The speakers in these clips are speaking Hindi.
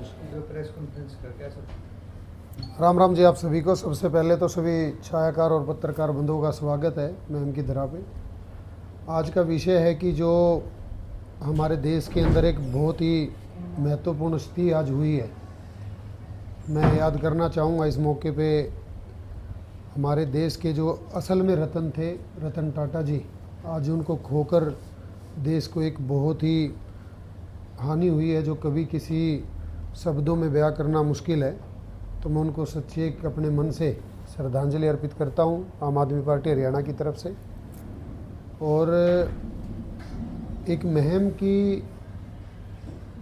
उसकी जो प्रेस कॉन्फ्रेंस का कैसा था? राम राम जी आप सभी को। सबसे पहले तो सभी छायाकार और पत्रकार बंधुओं का स्वागत है मैम की धरा पे। आज का विषय है कि जो हमारे देश के अंदर एक बहुत ही महत्वपूर्ण स्थिति आज हुई है। मैं याद करना चाहूँगा इस मौके पे हमारे देश के जो असल में रतन थे, रतन टाटा जी, आज उनको खोकर देश को एक बहुत ही हानि हुई है जो कभी किसी शब्दों में बयां करना मुश्किल है। तो मैं उनको सच्ची एक अपने मन से श्रद्धांजलि अर्पित करता हूँ आम आदमी पार्टी हरियाणा की तरफ से। और एक मुहिम की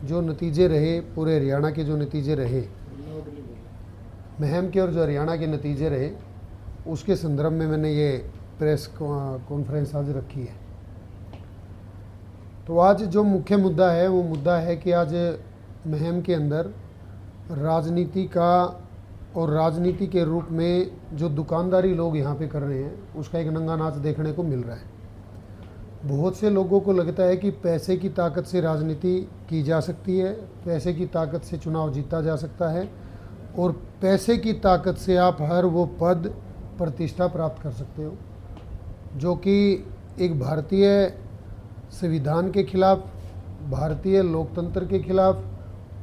जो नतीजे रहे, पूरे हरियाणा के जो नतीजे रहे, मुहिम के और जो हरियाणा के नतीजे रहे, उसके संदर्भ में मैंने ये प्रेस कॉन्फ्रेंस आज रखी है। तो आज जो मुख्य मुद्दा है वो मुद्दा है कि आज मुहिम के अंदर राजनीति का और राजनीति के रूप में जो दुकानदारी लोग यहाँ पे कर रहे हैं उसका एक नंगा नाच देखने को मिल रहा है। बहुत से लोगों को लगता है कि पैसे की ताकत से राजनीति की जा सकती है, पैसे की ताकत से चुनाव जीता जा सकता है और पैसे की ताकत से आप हर वो पद प्रतिष्ठा प्राप्त कर सकते हो जो कि एक भारतीय संविधान के खिलाफ, भारतीय लोकतंत्र के खिलाफ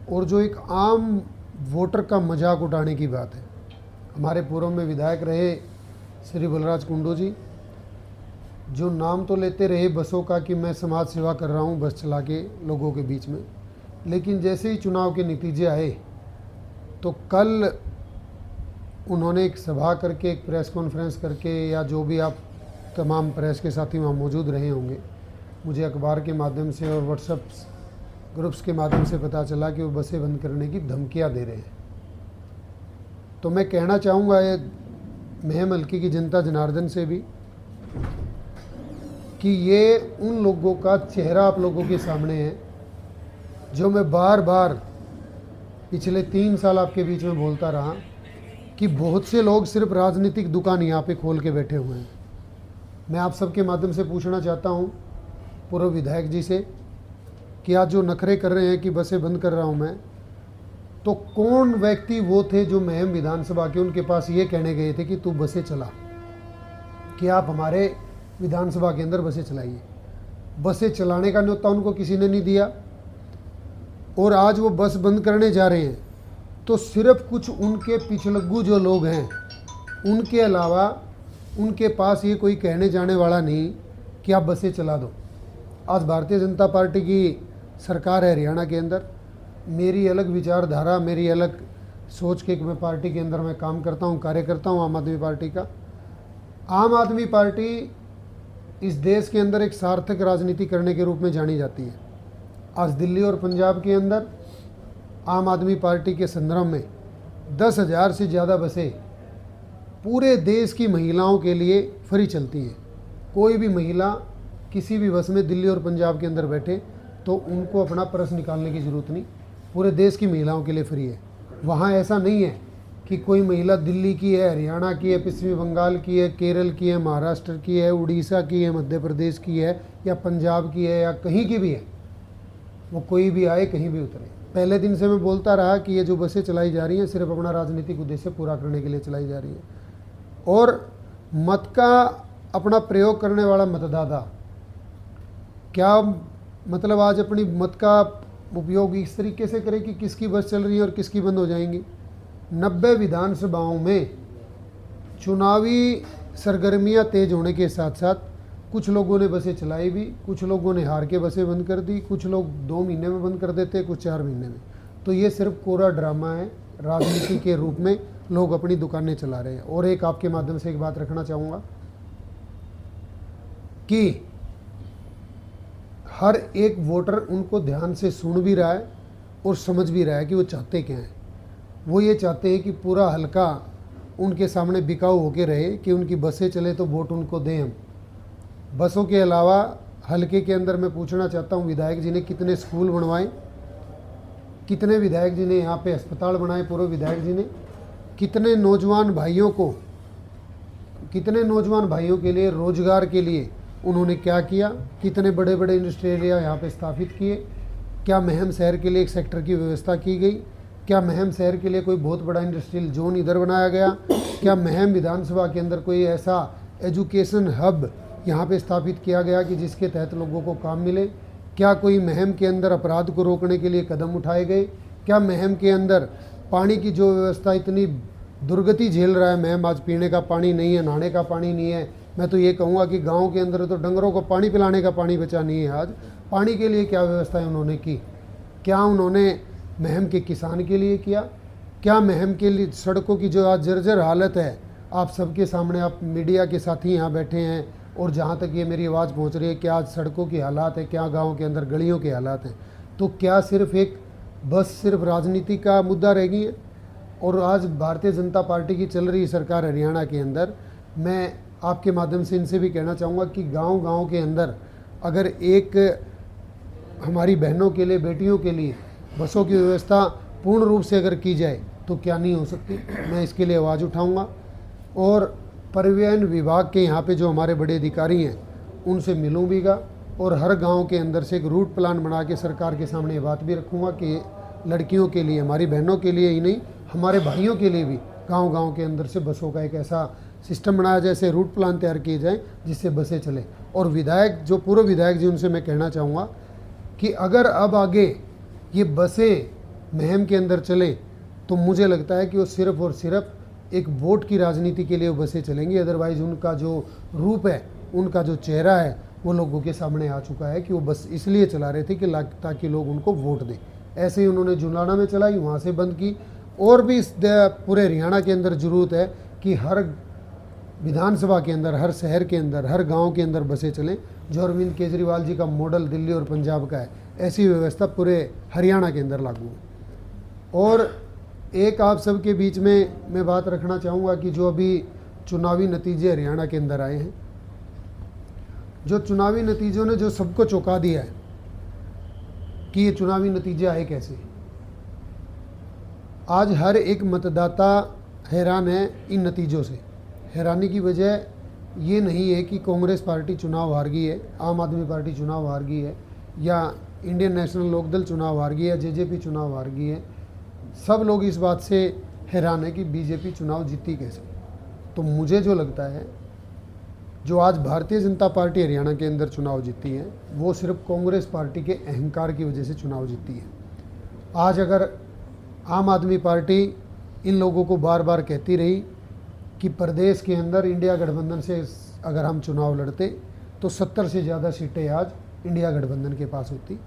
और जो एक आम वोटर का मजाक उठाने की बात है। हमारे पूर्व में विधायक रहे श्री बलराज कुंडू जी, जो नाम तो लेते रहे बसों का कि मैं समाज सेवा कर रहा हूँ बस चला के लोगों के बीच में, लेकिन जैसे ही चुनाव के नतीजे आए तो कल उन्होंने एक सभा करके, एक प्रेस कॉन्फ्रेंस करके, या जो भी आप तमाम प्रेस के साथी वहाँ मौजूद रहे होंगे, मुझे अखबार के माध्यम से और व्हाट्सएप ग्रुप्स के माध्यम से पता चला कि वो बसें बंद करने की धमकियां दे रहे हैं। तो मैं कहना चाहूँगा ये मुहिम हल्के की जनता जनार्दन से भी कि ये उन लोगों का चेहरा आप लोगों के सामने है जो मैं बार बार पिछले 3 साल आपके बीच में बोलता रहा कि बहुत से लोग सिर्फ राजनीतिक दुकान यहाँ पे खोल के बैठे हुए हैं। मैं आप सबके माध्यम से पूछना चाहता हूँ पूर्व विधायक जी से कि आज जो नखरे कर रहे हैं कि बसें बंद कर रहा हूं मैं, तो कौन व्यक्ति वो थे जो मुहिम विधानसभा के उनके पास ये कहने गए थे कि तू बसें चला, कि आप हमारे विधानसभा के अंदर बसें चलाइए। बसें चलाने का न्योता उनको किसी ने नहीं दिया और आज वो बस बंद करने जा रहे हैं तो सिर्फ कुछ उनके पिछलग्गू जो लोग हैं उनके अलावा उनके पास ये कोई कहने जाने वाला नहीं कि आप बसें चला दो। आज भारतीय जनता पार्टी की सरकार है हरियाणा के अंदर, मेरी अलग विचारधारा, मेरी अलग सोच के मैं पार्टी के अंदर मैं काम करता हूँ, कार्य करता हूँ आम आदमी पार्टी का। आम आदमी पार्टी इस देश के अंदर एक सार्थक राजनीति करने के रूप में जानी जाती है। आज दिल्ली और पंजाब के अंदर आम आदमी पार्टी के संदर्भ में 10,000 से ज़्यादा बसें पूरे देश की महिलाओं के लिए फ्री चलती हैं। कोई भी महिला किसी भी बस में दिल्ली और पंजाब के अंदर बैठे तो उनको अपना पर्स निकालने की ज़रूरत नहीं, पूरे देश की महिलाओं के लिए फ्री है। वहाँ ऐसा नहीं है कि कोई महिला दिल्ली की है, हरियाणा की है, पश्चिमी बंगाल की है, केरल की है, महाराष्ट्र की है, उड़ीसा की है, मध्य प्रदेश की है या पंजाब की है या कहीं की भी है, वो कोई भी आए कहीं भी उतरे। पहले दिन से मैं बोलता रहा कि ये जो बसें चलाई जा रही हैं सिर्फ अपना राजनीतिक उद्देश्य पूरा करने के लिए चलाई जा रही है। और मत का अपना प्रयोग करने वाला मतदाता क्या मतलब आज अपनी मत का उपयोग इस तरीके से करे कि किसकी बस चल रही है और किसकी बंद हो जाएंगी। 90 विधानसभाओं में चुनावी सरगर्मियां तेज होने के साथ साथ कुछ लोगों ने बसें चलाई भी, कुछ लोगों ने हार के बसें बंद कर दी, कुछ लोग 2 महीने में बंद कर देते, कुछ 4 महीने में। तो ये सिर्फ कोरा ड्रामा है, राजनीति के रूप में लोग अपनी दुकानें चला रहे हैं। और एक आपके माध्यम से एक बात रखना चाहूँगा कि हर एक वोटर उनको ध्यान से सुन भी रहा है और समझ भी रहा है कि वो चाहते क्या हैं। वो ये चाहते हैं कि पूरा हल्का उनके सामने बिकाऊ होके रहे कि उनकी बसें चले तो वोट उनको दें हम। बसों के अलावा हल्के के अंदर मैं पूछना चाहता हूँ विधायक जी ने कितने स्कूल बनवाए, कितने विधायक जी ने यहाँ पे अस्पताल बनाए, पूर्व विधायक जी ने कितने नौजवान भाइयों के लिए रोजगार के लिए उन्होंने क्या किया, कितने बड़े बड़े इंडस्ट्रियल एरिया यहाँ पे स्थापित किए, क्या महम शहर के लिए एक सेक्टर की व्यवस्था की गई, क्या महम शहर के लिए कोई बहुत बड़ा इंडस्ट्रियल जोन इधर बनाया गया? क्या महम विधानसभा के अंदर कोई ऐसा एजुकेशन हब यहाँ पे स्थापित किया गया कि जिसके तहत लोगों को काम मिले? क्या कोई महम के अंदर अपराध को रोकने के लिए कदम उठाए गए? क्या महम के अंदर पानी की जो व्यवस्था इतनी दुर्गति झेल रहा है, महम आज पीने का पानी नहीं है, नहाने का पानी नहीं है, मैं तो ये कहूँगा कि गांव के अंदर तो डंगरों को पानी पिलाने का पानी बचा नहीं है। आज पानी के लिए क्या व्यवस्थाएं उन्होंने की? क्या उन्होंने महम के किसान के लिए किया? क्या महम के लिए सड़कों की जो आज जर्जर हालत है, आप सबके सामने, आप मीडिया के साथी यहाँ बैठे हैं और जहाँ तक ये मेरी आवाज़ पहुँच रही है, क्या आज सड़कों की हालात है, क्या गाँव के अंदर गलियों के हालात हैं? तो क्या सिर्फ एक बस सिर्फ राजनीति का मुद्दा रह गई है? और आज भारतीय जनता पार्टी की चल रही सरकार हरियाणा के अंदर, मैं आपके माध्यम से इनसे भी कहना चाहूँगा कि गांव-गांव के अंदर अगर एक हमारी बहनों के लिए, बेटियों के लिए बसों की व्यवस्था पूर्ण रूप से अगर की जाए तो क्या नहीं हो सकती। मैं इसके लिए आवाज़ उठाऊँगा और परिवहन विभाग के यहाँ पे जो हमारे बड़े अधिकारी हैं उनसे मिलूँ भीगा और हर गांव के अंदर से एक रूट प्लान बना के सरकार के सामने ये बात भी रखूँगा कि लड़कियों के लिए, हमारी बहनों के लिए ही नहीं, हमारे भाइयों के लिए भी गांव-गांव के अंदर से बसों का एक ऐसा सिस्टम बनाया जाए, ऐसे रूट प्लान तैयार किए जाएँ जिससे बसें चलें। और विधायक, जो पूर्व विधायक जी, उनसे मैं कहना चाहूँगा कि अगर अब आगे ये बसें महम के अंदर चलें तो मुझे लगता है कि वो सिर्फ़ और सिर्फ एक वोट की राजनीति के लिए वो बसें चलेंगी। अदरवाइज़ उनका जो रूप है, उनका जो चेहरा है, वो लोगों के सामने आ चुका है कि वो बस इसलिए चला रहे थे कि ताकि लोग उनको वोट दें। ऐसे ही उन्होंने जुलाना में चलाई, वहाँ से बंद की। और भी इस पूरे हरियाणा के अंदर ज़रूरत है कि हर विधानसभा के अंदर, हर शहर के अंदर, हर गांव के अंदर बसें चलें, जो अरविंद केजरीवाल जी का मॉडल दिल्ली और पंजाब का है। ऐसी व्यवस्था पूरे हरियाणा के अंदर लागू है। और एक आप सबके बीच में मैं बात रखना चाहूँगा कि जो अभी चुनावी नतीजे हरियाणा के अंदर आए हैं, जो चुनावी नतीजों ने जो सबको चौंका दिया है कि ये चुनावी नतीजे आए कैसे। आज हर एक मतदाता हैरान है इन नतीजों से। हैरानी की वजह ये नहीं है कि कांग्रेस पार्टी चुनाव हार गई है, आम आदमी पार्टी चुनाव हार गई है, या इंडियन नेशनल लोकदल चुनाव हार गई है, जेजेपी चुनाव हार गई है। सब लोग इस बात से हैरान है कि बीजेपी चुनाव जीती कैसे। तो मुझे जो लगता है, जो आज भारतीय जनता पार्टी हरियाणा के अंदर चुनाव जीती है, वो सिर्फ कांग्रेस पार्टी के अहंकार की वजह से चुनाव जीती है। आज अगर आम आदमी पार्टी इन लोगों को बार बार कहती रही कि प्रदेश के अंदर इंडिया गठबंधन से अगर हम चुनाव लड़ते तो 70 से ज़्यादा सीटें आज इंडिया गठबंधन के पास होती।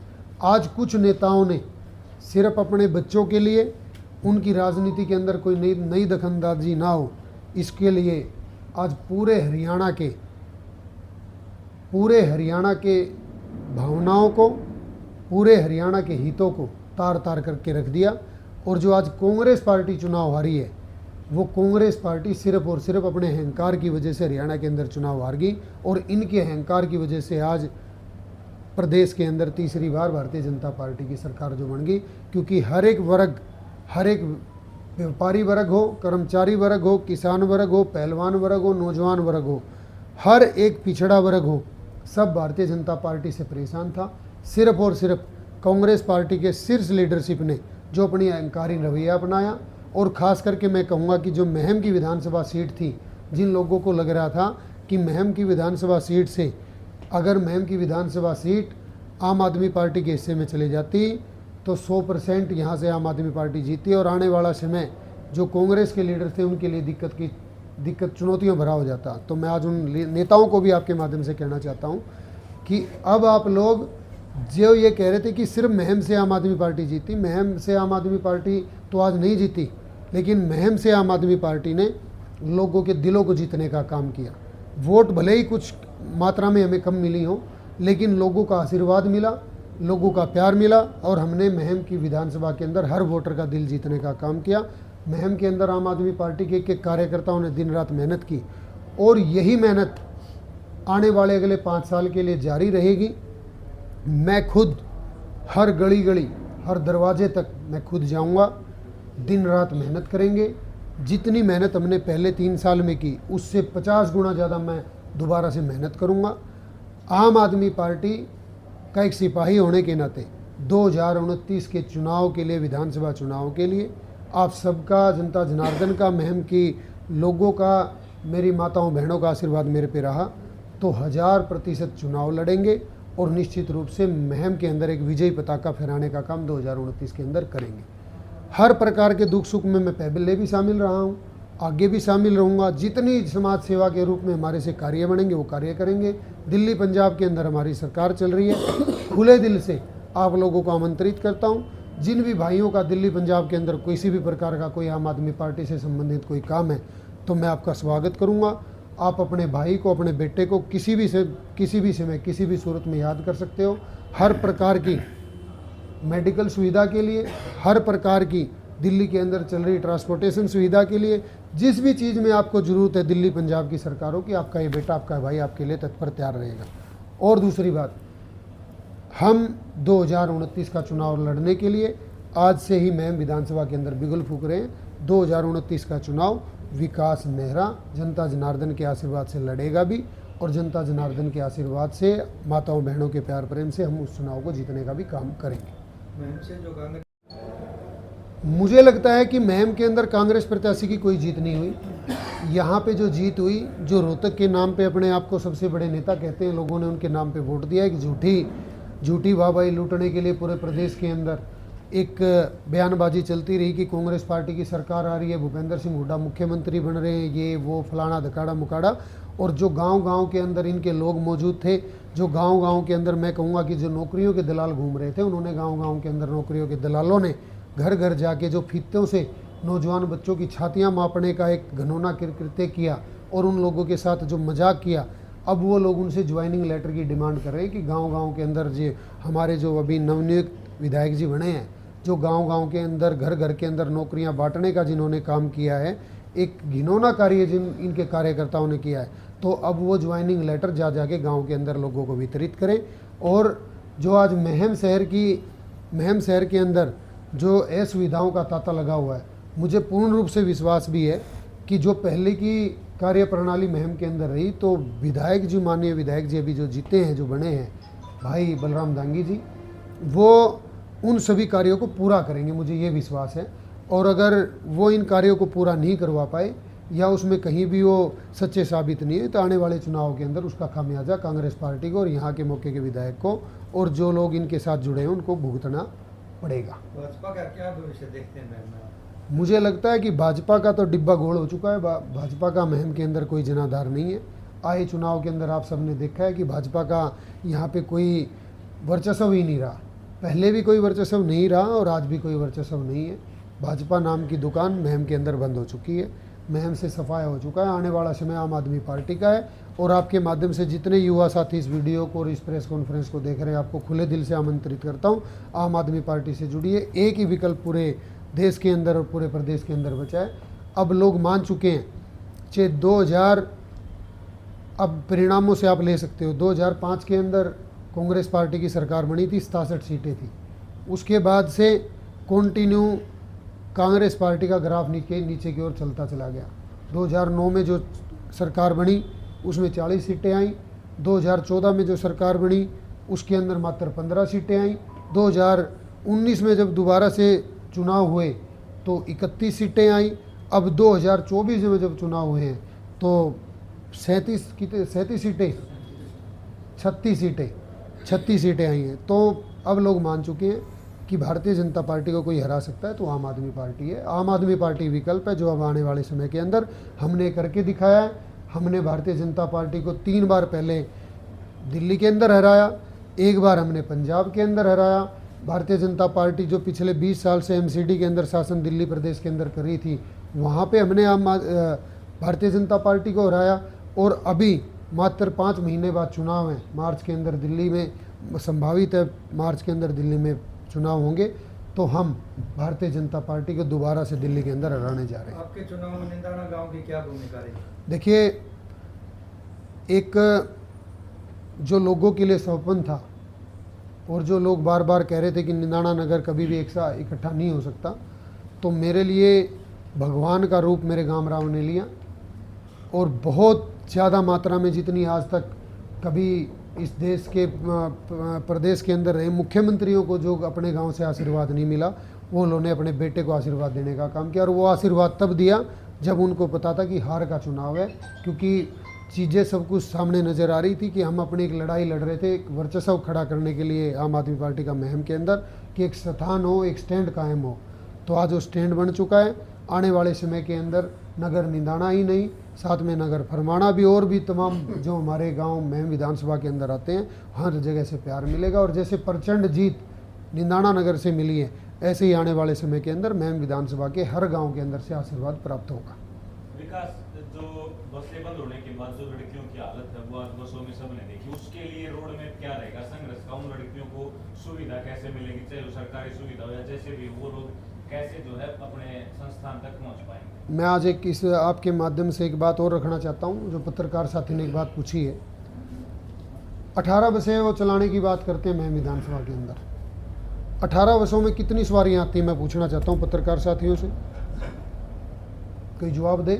आज कुछ नेताओं ने सिर्फ अपने बच्चों के लिए, उनकी राजनीति के अंदर कोई नई दखलंदाजी ना हो, इसके लिए आज पूरे हरियाणा के भावनाओं को, पूरे हरियाणा के हितों को तार तार करके रख दिया। और जो आज कांग्रेस पार्टी चुनाव हारी है, वो कांग्रेस पार्टी सिर्फ और सिर्फ अपने अहंकार की वजह से हरियाणा के अंदर चुनाव हार गई। और इनके अहंकार की वजह से आज प्रदेश के अंदर तीसरी बार भारतीय जनता पार्टी की सरकार जो बन गई। क्योंकि हर एक वर्ग, हर एक व्यापारी वर्ग हो, कर्मचारी वर्ग हो, किसान वर्ग हो, पहलवान वर्ग हो, नौजवान वर्ग हो, हर एक पिछड़ा वर्ग हो, सब भारतीय जनता पार्टी से परेशान था। सिर्फ और सिर्फ कांग्रेस पार्टी के शीर्ष लीडरशिप ने जो अपनी अहंकारी रवैया अपनाया। और ख़ास करके मैं कहूँगा कि जो महम की विधानसभा सीट थी, जिन लोगों को लग रहा था कि महम की विधानसभा सीट से, अगर महम की विधानसभा सीट आम आदमी पार्टी के हिस्से में चली जाती तो 100% यहाँ से आम आदमी पार्टी जीती और आने वाला समय जो कांग्रेस के लीडर थे उनके लिए दिक्कत चुनौतियों भरा हो जाता। तो मैं आज उन नेताओं को भी आपके माध्यम से कहना चाहता हूँ कि अब आप लोग जो ये कह रहे थे कि सिर्फ महम से आम आदमी पार्टी जीती, महम से आम आदमी पार्टी तो आज नहीं जीती, लेकिन महम से आम आदमी पार्टी ने लोगों के दिलों को जीतने का काम किया। वोट भले ही कुछ मात्रा में हमें कम मिली हो, लेकिन लोगों का आशीर्वाद मिला, लोगों का प्यार मिला और हमने महम की विधानसभा के अंदर हर वोटर का दिल जीतने का काम किया। महम के अंदर आम आदमी पार्टी के कार्यकर्ताओं ने दिन रात मेहनत की और यही मेहनत आने वाले अगले 5 साल के लिए जारी रहेगी। मैं खुद हर गली गली, हर दरवाजे तक मैं खुद जाऊंगा, दिन रात मेहनत करेंगे। जितनी मेहनत हमने पहले 3 साल में की, उससे 50 गुना ज़्यादा मैं दोबारा से मेहनत करूंगा। आम आदमी पार्टी का एक सिपाही होने के नाते 2029 के चुनाव के लिए, विधानसभा चुनाव के लिए आप सबका, जनता जनार्दन का, महम की लोगों का, मेरी माताओं बहनों का आशीर्वाद मेरे पे रहा तो 1000% चुनाव लड़ेंगे और निश्चित रूप से महम के अंदर एक विजयी पताका फहराने का काम 2029 के अंदर करेंगे। हर प्रकार के दुख सुख में मैं पहले भी शामिल रहा हूँ, आगे भी शामिल रहूँगा। जितनी समाज सेवा के रूप में हमारे से कार्य बनेंगे वो कार्य करेंगे। दिल्ली पंजाब के अंदर हमारी सरकार चल रही है। खुले दिल से आप लोगों को आमंत्रित करता हूँ, जिन भी भाइयों का दिल्ली पंजाब के अंदर किसी भी प्रकार का कोई आम आदमी पार्टी से संबंधित कोई काम है तो मैं आपका स्वागत करूँगा। आप अपने भाई को, अपने बेटे को किसी भी समय किसी भी सूरत में याद कर सकते हो। हर प्रकार की मेडिकल सुविधा के लिए, हर प्रकार की दिल्ली के अंदर चल रही ट्रांसपोर्टेशन सुविधा के लिए, जिस भी चीज़ में आपको ज़रूरत है दिल्ली पंजाब की सरकारों की, आपका ये बेटा, आपका भाई आपके लिए तत्पर तैयार रहेगा। और दूसरी बात, हम 2029 का चुनाव लड़ने के लिए आज से ही महम विधानसभा के अंदर बिगुल फूक रहे हैं। 2029 का चुनाव विकास मेहरा जनता जनार्दन के आशीर्वाद से लड़ेगा भी, और जनता जनार्दन के आशीर्वाद से, माताओं बहनों के प्यार प्रेम से हम उस चुनाव को जीतने का भी काम करेंगे। महम से जो कांग्रेस, मुझे लगता है कि महम के अंदर कांग्रेस प्रत्याशी की कोई जीत नहीं हुई। यहाँ पे जो जीत हुई, जो रोहतक के नाम पे अपने आप को सबसे बड़े नेता कहते हैं, लोगों ने उनके नाम पे वोट दिया। एक झूठी वाहवाही लूटने के लिए पूरे प्रदेश के अंदर एक बयानबाजी चलती रही कि कांग्रेस पार्टी की सरकार आ रही है, भूपेंद्र सिंह हुड्डा मुख्यमंत्री बन रहे हैं, ये वो फलाना धकाड़ा मुकाड़ा। और जो गांव-गांव के अंदर इनके लोग मौजूद थे, जो गांव-गांव के अंदर मैं कहूँगा कि जो नौकरियों के दलाल घूम रहे थे, उन्होंने गांव-गांव के अंदर नौकरियों के दलालों ने घर घर जाके जो फीतों से नौजवान बच्चों की छातियाँ मापने का एक घिनौना कृत्य किया और उन लोगों के साथ जो मजाक किया, अब वो लोग उनसे ज्वाइनिंग लेटर की डिमांड कर रहे हैं कि गांव-गांव के अंदर जो हमारे जो अभी नवनियुक्त विधायक जी बने हैं, जो गांव-गांव के अंदर, घर घर के अंदर नौकरियां बांटने का जिन्होंने काम किया है, एक घिनौना कार्य जिन इनके कार्यकर्ताओं ने किया है, तो अब वो ज्वाइनिंग लेटर जा जाके गांव के अंदर लोगों को वितरित करें। और जो आज महम शहर के अंदर जो असुविधाओं का तांता लगा हुआ है, मुझे पूर्ण रूप से विश्वास भी है कि जो पहले की कार्य प्रणाली महम के अंदर रही, तो विधायक जी, माननीय विधायक जी अभी जो जीते हैं, जो बने हैं भाई बलराम दांगी जी, वो उन सभी कार्यों को पूरा करेंगे, मुझे ये विश्वास है। और अगर वो इन कार्यों को पूरा नहीं करवा पाए या उसमें कहीं भी वो सच्चे साबित नहीं है, तो आने वाले चुनाव के अंदर उसका खामियाजा कांग्रेस पार्टी को और यहाँ के मौके के विधायक को और जो लोग इनके साथ जुड़े हैं उनको भुगतना पड़ेगा। भाजपा का क्या भविष्य देखते हैं महम में? मुझे लगता है कि भाजपा का तो डिब्बा गोल हो चुका है। भाजपा का महम के अंदर कोई जनाधार नहीं है। आए चुनाव के अंदर आप सबने देखा है कि भाजपा का यहाँ पे कोई वर्चस्व ही नहीं रहा। पहले भी कोई वर्चस्व नहीं रहा और आज भी कोई वर्चस्व नहीं है। भाजपा नाम की दुकान महम के अंदर बंद हो चुकी है, महम से सफाया हो चुका है। आने वाला समय आम आदमी पार्टी का है और आपके माध्यम से जितने युवा साथी इस वीडियो को और इस प्रेस कॉन्फ्रेंस को देख रहे हैं, आपको खुले दिल से आमंत्रित करता हूं, आम आदमी पार्टी से जुड़िए। एक ही विकल्प पूरे देश के अंदर और पूरे प्रदेश के अंदर बचा है। अब लोग मान चुके हैं, चाहे 2000, अब परिणामों से आप ले सकते हो, 2005 के अंदर कांग्रेस पार्टी की सरकार बनी थी, 67 सीटें थी। उसके बाद से कंटिन्यू कांग्रेस पार्टी का ग्राफ नीचे की ओर चलता चला गया। 2009 में जो सरकार बनी उसमें 40 सीटें आईं। 2014 में जो सरकार बनी उसके अंदर मात्र 15 सीटें आईं। 2019 में जब दोबारा से चुनाव हुए तो 31 सीटें आईं। अब 2024 में जब चुनाव हुए हैं तो 36 सीटें आई हैं। तो अब लोग मान चुके हैं कि भारतीय जनता पार्टी को कोई हरा सकता है तो आम आदमी पार्टी है। आम आदमी पार्टी विकल्प है जो अब आने वाले समय के अंदर हमने करके दिखाया है। हमने भारतीय जनता पार्टी को 3 बार पहले दिल्ली के अंदर हराया, 1 बार हमने पंजाब के अंदर हराया। भारतीय जनता पार्टी जो पिछले 20 साल से एमसीडी के अंदर शासन दिल्ली प्रदेश के अंदर कर रही थी, वहाँ पे हमने भारतीय जनता पार्टी को हराया। और अभी मात्र 5 महीने बाद चुनाव है, मार्च के अंदर दिल्ली में संभावित है, मार्च के अंदर दिल्ली में चुनाव होंगे, तो हम भारतीय जनता पार्टी को दोबारा से दिल्ली के अंदर हराने जा रहे हैं। आपके चुनाव में निंदाना गांव की क्या भूमिका रही? देखिए, एक जो लोगों के लिए सपन था और जो लोग बार बार कह रहे थे कि निंदाना नगर कभी भी एक साथ इकट्ठा नहीं हो सकता, तो मेरे लिए भगवान का रूप मेरे गांव राव ने लिया और बहुत ज़्यादा मात्रा में, जितनी आज तक कभी इस देश के प्रदेश के अंदर रहे मुख्यमंत्रियों को जो अपने गांव से आशीर्वाद नहीं मिला, वो उन्होंने अपने बेटे को आशीर्वाद देने का काम किया। और वो आशीर्वाद तब दिया जब उनको पता था कि हार का चुनाव है, क्योंकि चीज़ें सब कुछ सामने नज़र आ रही थी कि हम अपनी एक लड़ाई लड़ रहे थे, एक वर्चस्व खड़ा करने के लिए आम आदमी पार्टी का मुहिम के अंदर, कि एक स्थान हो, एक स्टैंड कायम हो। तो आज वो स्टैंड बन चुका है। आने वाले समय के अंदर नगर निंदाना ही नहीं, साथ में नगर फरमाना भी, और भी तमाम जो हमारे गांव में विधानसभा के अंदर आते हैं, हर जगह से प्यार मिलेगा। और जैसे प्रचंड जीत निंदाना नगर से मिली है, ऐसे ही आने वाले समय के अंदर मैम विधानसभा के हर गांव के अंदर से आशीर्वाद प्राप्त होगा। विकास, जो बसें बंद होने के बाद जो लड़कियों की हालत है वो आज बसों में सबने देखी, उसके लिए रोड में क्या रहेगा संघर्ष का? उन लड़कियों को सुविधा कैसे मिलेगी, चाहे वो सरकारी सुविधा हो या जैसे भी, वो लोग कैसे जो है अपने संस्थान तक पहुंच पाएंगे? मैं आज एक इस आपके माध्यम से एक बात और रखना चाहता हूँ। जो पत्रकार साथी ने एक बात पूछी है, 18 बसें वो चलाने की बात करते हैं मैम विधानसभा के अंदर। 18 बसों में कितनी सवारियाँ आती हैं, मैं पूछना चाहता हूँ पत्रकार साथियों से, कोई जवाब दे।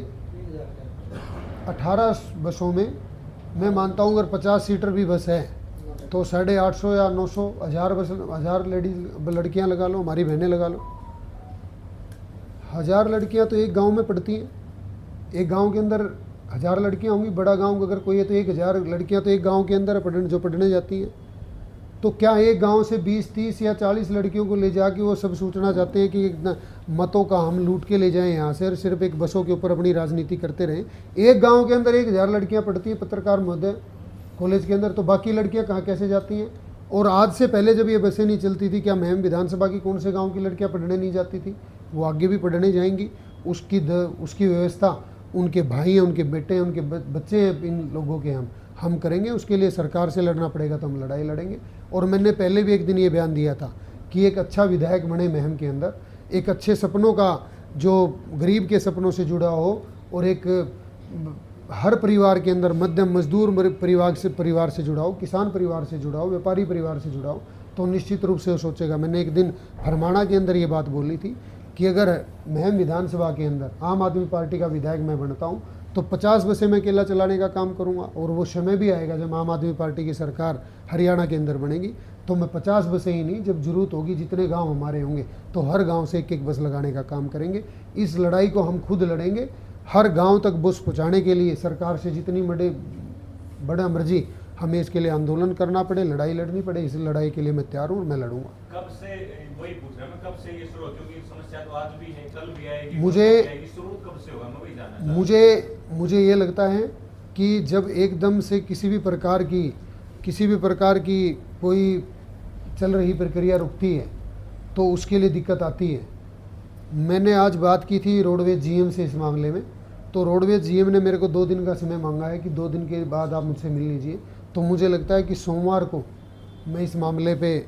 18 बसों में मैं मानता हूँ अगर 50 सीटर भी बस है तो 850 या 900 1000 लेडीज लड़कियाँ लगा लो, हमारी बहनें लगा लो। 1000 लड़कियाँ तो एक गांव में पढ़ती हैं। एक गांव के अंदर 1000 लड़कियाँ होंगी, बड़ा गांव अगर कोई है तो 1000 लड़कियाँ तो एक गांव के अंदर पढ़ने जाती हैं। तो क्या एक गांव से 20, 30 या 40 लड़कियों को ले जाके वो सब सोचना चाहते हैं कि मतों का हम लूट के ले जाएं यहाँ से, और सिर्फ एक बसों के ऊपर अपनी राजनीति करते रहें? एक गांव के अंदर 1000 लड़कियाँ पढ़ती हैं पत्रकार महोदय कॉलेज के अंदर, तो बाकी लड़कियाँ कहाँ कैसे जाती हैं? और आज से पहले जब ये बसें नहीं चलती थी, क्या मैम विधानसभा की कौन से गाँव की लड़कियाँ पढ़ने नहीं जाती थी? वो आगे भी पढ़ने जाएंगी। उसकी व्यवस्था उनके भाई हैं, उनके बेटे हैं, उनके बच्चे हैं, इन लोगों के हम करेंगे। उसके लिए सरकार से लड़ना पड़ेगा तो हम लड़ाई लड़ेंगे। और मैंने पहले भी एक दिन ये बयान दिया था कि एक अच्छा विधायक बने महम के अंदर, एक अच्छे सपनों का, जो गरीब के सपनों से जुड़ा हो, और एक हर परिवार के अंदर मध्यम मजदूर परिवार से जुड़ा हो, किसान परिवार से जुड़ा हो, व्यापारी परिवार से जुड़ा हो, तो निश्चित रूप से वो सोचेगा। मैंने एक दिन फरमाना के अंदर ये बात बोली थी कि अगर महम विधानसभा के अंदर आम आदमी पार्टी का विधायक मैं बनता हूँ तो 50 बसें मैं अकेला चलाने का काम करूँगा। और वो समय भी आएगा जब आम आदमी पार्टी की सरकार हरियाणा के अंदर बनेगी, तो मैं 50 बसें ही नहीं, जब जरूरत होगी जितने गांव हमारे होंगे तो हर गांव से एक बस लगाने का काम करेंगे। इस लड़ाई को हम खुद लड़ेंगे। हर गांव तक बस पहुँचाने के लिए सरकार से जितनी बड़ा मर्जी हमें इसके लिए आंदोलन करना पड़े, लड़ाई लड़नी पड़े, इस लड़ाई के लिए मैं तैयार हूँ और मैं लड़ूंगा। कब से, वही पूछ रहा मैं, कब से ये शुरू हो? क्योंकि समस्या तो आज भी है, कल भी आएगी, शुरू कब से होगा, मैं वही जानना चाहता हूं। मुझे ये लगता है कि जब एकदम से किसी भी प्रकार की कोई चल रही प्रक्रिया रुकती है तो उसके लिए दिक्कत आती है। मैंने आज बात की थी रोडवेज जीएम से इस मामले में, तो रोडवेज जीएम ने मेरे को 2 दिन का समय मांगा है कि 2 दिन के बाद आप मुझसे मिल लीजिए। तो मुझे लगता है कि सोमवार को मैं इस मामले पे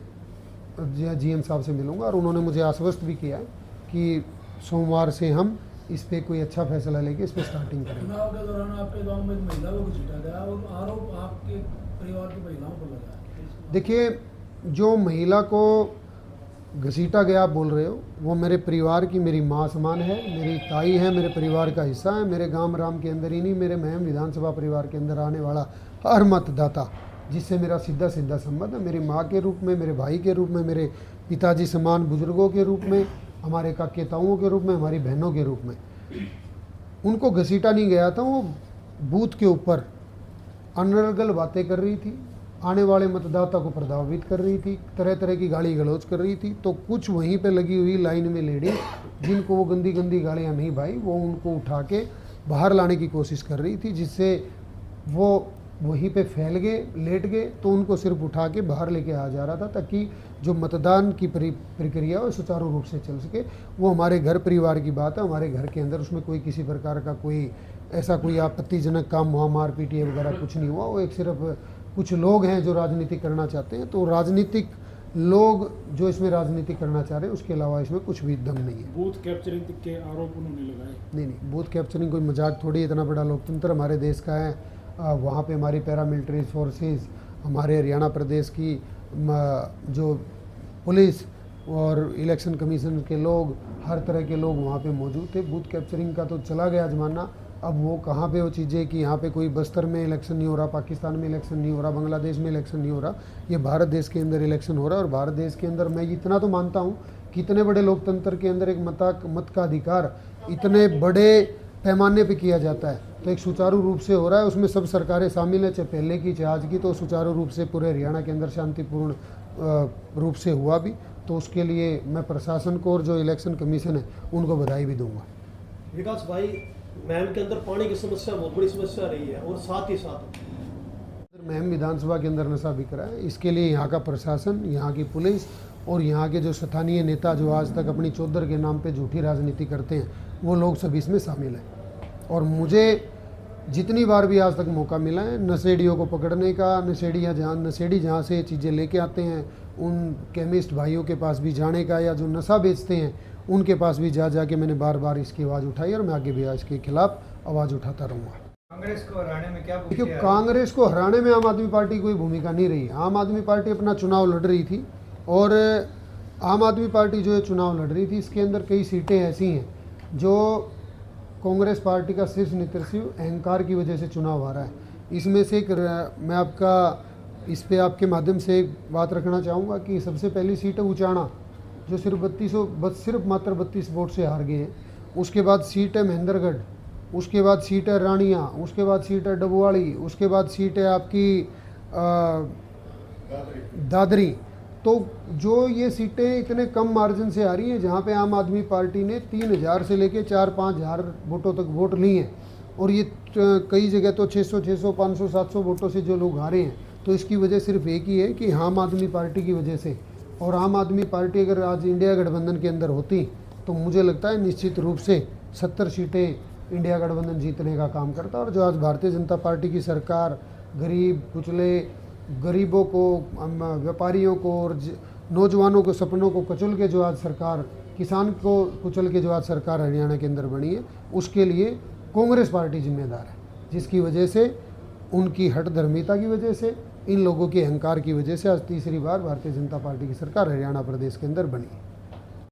जीएम साहब से मिलूंगा, और उन्होंने मुझे आश्वस्त भी किया है कि सोमवार से हम इस पे कोई अच्छा फैसला लेके इस पे स्टार्टिंग करेंगे। चुनाव के दौरान आपके गांव में एक महिला को घसीटा गया और आरोप आपके परिवार की महिलाओं पर लगा है। देखिए, जो महिला को घसीटा गया आप बोल रहे हो, वो मेरे परिवार की, मेरी माँ समान है, मेरी ताई है, मेरे परिवार का हिस्सा है। मेरे गांव राम के अंदर ही नहीं, मेरे महम विधानसभा परिवार के अंदर आने वाला हर मतदाता जिससे मेरा सीधा संबंध है, मेरी माँ के रूप में, मेरे भाई के रूप में, मेरे पिताजी समान बुजुर्गों के रूप में, हमारे काके ताऊओं के रूप में, हमारी बहनों के रूप में, उनको घसीटा नहीं गया था। वो बूथ के ऊपर अनर्गल बातें कर रही थी, आने वाले मतदाता को प्रभावित कर रही थी, तरह तरह की गाली गलौज कर रही थी। तो कुछ वहीं पे लगी हुई लाइन में लेडी जिनको वो गंदी गालियाँ नहीं भाई, वो उनको उठा के बाहर लाने की कोशिश कर रही थी, जिससे वो वहीं पे फैल गए, लेट गए। तो उनको सिर्फ उठा के बाहर लेके आ जा रहा था ताकि जो मतदान की प्रक्रिया हो सुचारू रूप से चल सके। वो हमारे घर परिवार की बात है, हमारे घर के अंदर उसमें कोई किसी प्रकार का कोई आपत्तिजनक काम हुआ, मारपीट वगैरह कुछ नहीं हुआ। वो एक सिर्फ कुछ लोग हैं जो राजनीति करना चाहते हैं, तो राजनीतिक लोग जो इसमें राजनीति करना चाह रहे हैं, उसके अलावा इसमें कुछ भी दम नहीं है। बूथ कैप्चरिंग के आरोप उन्होंने लगाए। नहीं, बूथ कैप्चरिंग कोई मजाक थोड़ी, इतना बड़ा लोकतंत्र हमारे देश का है। वहाँ पे हमारी पैरामिलिट्री फोर्सेस, हमारे हरियाणा प्रदेश की जो पुलिस और इलेक्शन कमीशन के लोग, हर तरह के लोग वहाँ पे मौजूद थे। बूथ कैप्चरिंग का तो चला गया ज़माना। अब वो कहाँ पे वो चीज़ें कि यहाँ पे कोई बस्तर में इलेक्शन नहीं हो रहा, पाकिस्तान में इलेक्शन नहीं हो रहा, बांग्लादेश में इलेक्शन नहीं हो रहा, ये भारत देश के अंदर इलेक्शन हो रहा है। और भारत देश के अंदर मैं इतना तो मानता हूँ कि इतने बड़े लोकतंत्र के अंदर एक मत का अधिकार इतने बड़े पैमाने पे किया जाता है, तो एक सुचारू रूप से हो रहा है। उसमें सब सरकारें शामिल है, चाहे पहले की चाहे आज की, तो सुचारू रूप से पूरे हरियाणा के अंदर शांतिपूर्ण रूप से हुआ भी। तो उसके लिए मैं प्रशासन को और जो इलेक्शन कमीशन है उनको बधाई भी दूंगा। विकास भाई, मैम के अंदर पानी की समस्या बहुत बड़ी समस्या रही है और साथ ही साथ महम विधानसभा के अंदर नशा बिक रहा है। इसके लिए यहाँ का प्रशासन, यहाँ की पुलिस और यहाँ के जो स्थानीय नेता जो आज तक अपनी चौधर के नाम पे झूठी राजनीति करते हैं, वो लोग सब इसमें शामिल हैं। और मुझे जितनी बार भी आज तक मौका मिला है नशेड़ियों को पकड़ने का, नशेड़ी जहाँ से चीज़ें लेके आते हैं उन केमिस्ट भाइयों के पास भी जाने का, या जो नशा बेचते हैं उनके पास भी जा के मैंने बार बार इसकी आवाज़ उठाई और मैं आगे भी इसके खिलाफ आवाज़ उठाता रहूँगा। कांग्रेस को हराने में क्या देखिए, भूमिका है? कांग्रेस को हराने में आम आदमी पार्टी की कोई भूमिका नहीं रही। आम आदमी पार्टी अपना चुनाव लड़ रही थी और आम आदमी पार्टी जो है चुनाव लड़ रही थी, इसके अंदर कई सीटें ऐसी हैं जो कांग्रेस पार्टी का शीर्ष नेतृत्व अहंकार की वजह से चुनाव हारा है। इसमें से एक मैं इस पे आपके माध्यम से एक बात रखना चाहूँगा कि सबसे पहली सीट है उचाना, जो सिर्फ मात्र 32 वोट से हार गए हैं। उसके बाद सीट है महेंद्रगढ़, उसके बाद सीट है रानिया, उसके बाद सीट है डबुआड़ी, उसके बाद सीट है आपकी दादरी। तो जो ये सीटें इतने कम मार्जिन से आ रही हैं, जहाँ पे आम आदमी पार्टी ने 3000 से लेके 4-5 हज़ार वोटों तक वोट लिए हैं, और ये कई जगह तो 600, 500, 700 वोटों से जो लोग हारे हैं। तो इसकी वजह सिर्फ एक ही है कि आम आदमी पार्टी की वजह से। और आम आदमी पार्टी अगर आज इंडिया गठबंधन के अंदर होती तो मुझे लगता है निश्चित रूप से 70 सीटें इंडिया गठबंधन जीतने का काम करता। और जो आज भारतीय जनता पार्टी की सरकार गरीब कुचले गरीबों को, व्यापारियों को और नौजवानों के सपनों को कुचल के जो आज सरकार, किसान को कुचल के जो आज सरकार हरियाणा के अंदर बनी है, उसके लिए कांग्रेस पार्टी जिम्मेदार है, जिसकी वजह से उनकी हठधर्मिता की वजह से, इन लोगों के अहंकार की वजह से आज तीसरी बार भारतीय जनता पार्टी की सरकार हरियाणा प्रदेश के अंदर बनी है।